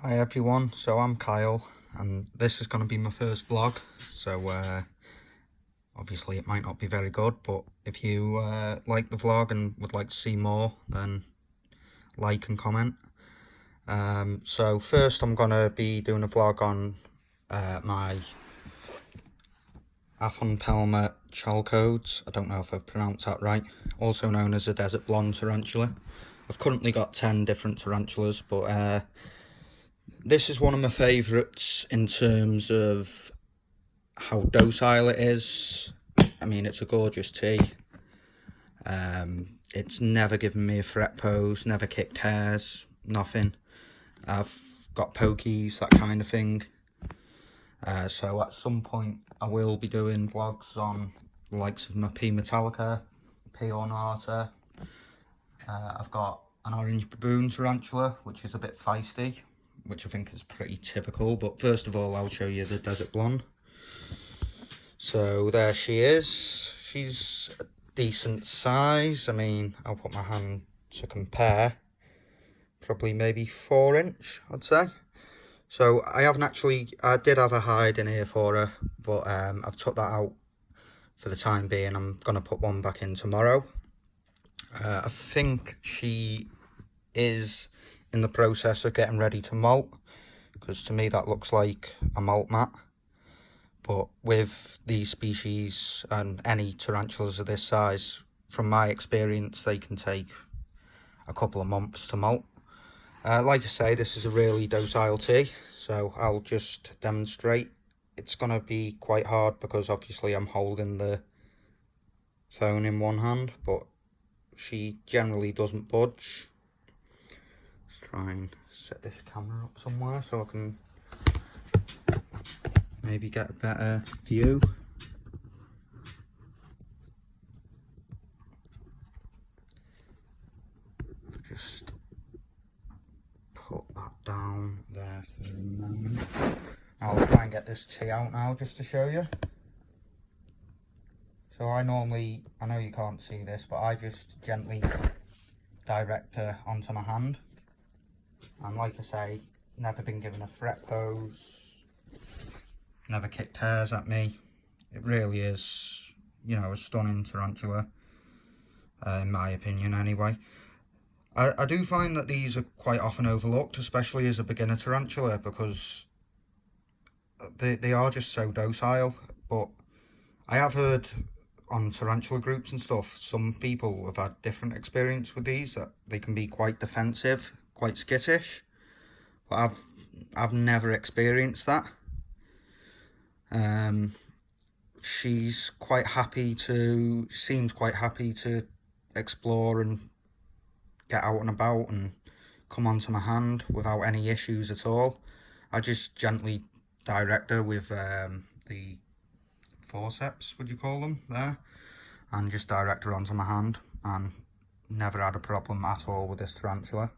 Hi everyone, so I'm Kyle and this is going to be my first vlog, so obviously it might not be very good, but if you like the vlog and would like to see more, then like and comment. So first I'm going to be doing a vlog on my A.Chalcodes, I don't know if I've pronounced that right, also known as a desert blonde tarantula. I've currently got 10 different tarantulas, but this is one of my favourites in terms of how docile it is. I mean, it's a gorgeous tea. It's never given me a fret pose, never kicked hairs, nothing. I've got pokies, that kind of thing. So at some point I will be doing vlogs on the likes of my P Metallica, P Ornata. I've got an orange baboon tarantula, which is a bit feisty, which I think is pretty typical. But first of all, I'll show you the desert blonde. So there she is. She's a decent size. I mean, I'll put my hand to compare. Probably maybe 4-inch, I'd say. So I did have a hide in here for her, but I've took that out for the time being. I'm going to put one back in tomorrow. I think she is in the process of getting ready to molt, because to me that looks like a molt mat. But with these species and any tarantulas of this size, from my experience, they can take a couple of months to molt. Like I say, this is a really docile tea, so I'll just demonstrate. It's going to be quite hard because obviously I'm holding the phone in one hand, but she generally doesn't budge. Let's try and set this camera up somewhere so I can maybe get a better view. Just put that down there for a moment. I'll try and get this tea out now just to show you. So I know you can't see this, but I just gently direct her onto my hand. And like I say, never been given a fret pose, never kicked hairs at me. It really is, a stunning tarantula, in my opinion anyway. I do find that these are quite often overlooked, especially as a beginner tarantula, because they are just so docile. But I have heard on tarantula groups and stuff, some people have had different experience with these, that they can be quite defensive, quite skittish. But I've never experienced that. She's quite happy to, seems quite happy to explore and get out and about and come onto my hand without any issues at all. I just gently direct her with the forceps, would you call them, there, and just direct her onto my hand, and never had a problem at all with this tarantula.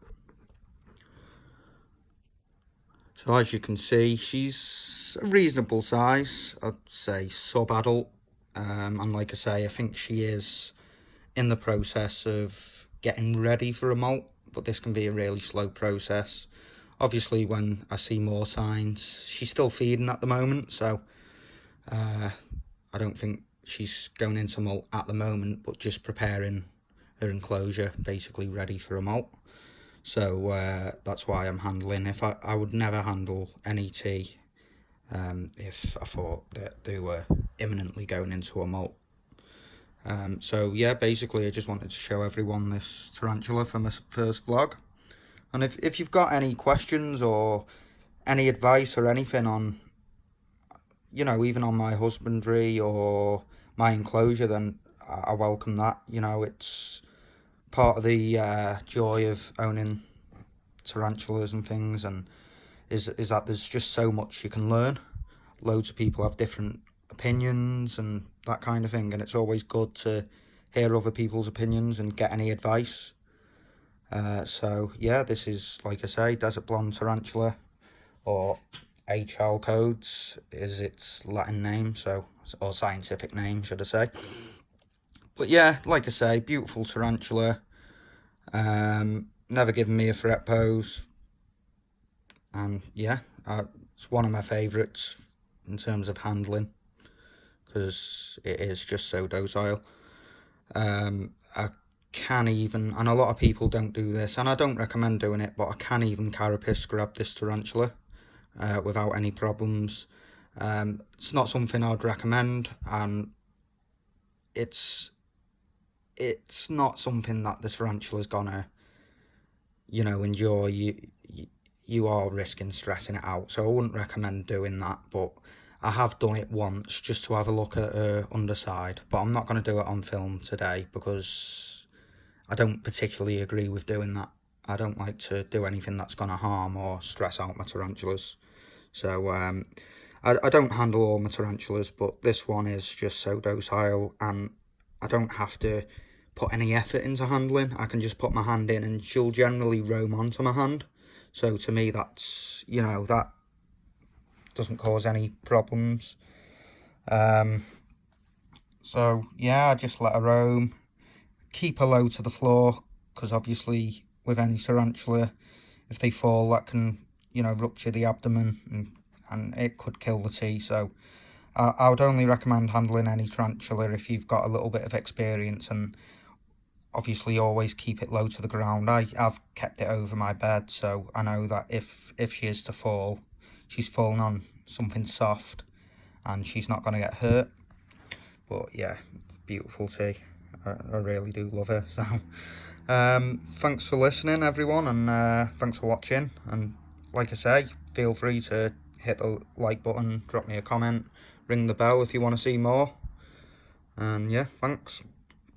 So as you can see, she's a reasonable size, I'd say sub-adult, and like I say, I think she is in the process of getting ready for a molt, but this can be a really slow process. Obviously when I see more signs, she's still feeding at the moment, so I don't think she's going into molt at the moment, but just preparing her enclosure, basically ready for a molt. So that's why I'm handling. If I would never handle any tea if I thought that they were imminently going into a molt. So yeah, basically I just wanted to show everyone this tarantula for my first vlog. And if you've got any questions or any advice or anything on, even on my husbandry or my enclosure, then I welcome that. It's part of the joy of owning tarantulas and things, and is that there's just so much you can learn. Loads of people have different opinions and that kind of thing, and it's always good to hear other people's opinions and get any advice. So yeah, this is, like I say, desert blonde tarantula, or A.Chalcodes is its Latin name, or scientific name, should I say. But yeah, like I say, beautiful tarantula. Never given me a fret pose. And yeah, it's one of my favourites in terms of handling, because it is just so docile. I can even, and a lot of people don't do this, and I don't recommend doing it, but I can even carapace grab this tarantula without any problems. It's not something I'd recommend, and it's not something that the tarantula's gonna, enjoy. You are risking stressing it out, so I wouldn't recommend doing that. But I have done it once just to have a look at her underside, but I'm not going to do it on film today because I don't particularly agree with doing that. I don't like to do anything that's going to harm or stress out my tarantulas. So I don't handle all my tarantulas, but this one is just so docile, and I don't have to put any effort into handling. I can just put my hand in and she'll generally roam onto my hand. So to me, that's, that doesn't cause any problems. So yeah, I just let her roam. Keep her low to the floor, because obviously with any tarantula, if they fall, that can, rupture the abdomen, and it could kill the tea. So I would only recommend handling any tarantula if you've got a little bit of experience, and obviously always keep it low to the ground. I've kept it over my bed, so I know that if she is to fall, she's fallen on something soft and she's not going to get hurt. But yeah, beautiful tea. I really do love her. So thanks for listening, everyone, and thanks for watching. And like I say, feel free to hit the like button, drop me a comment, ring the bell if you want to see more. And yeah, thanks.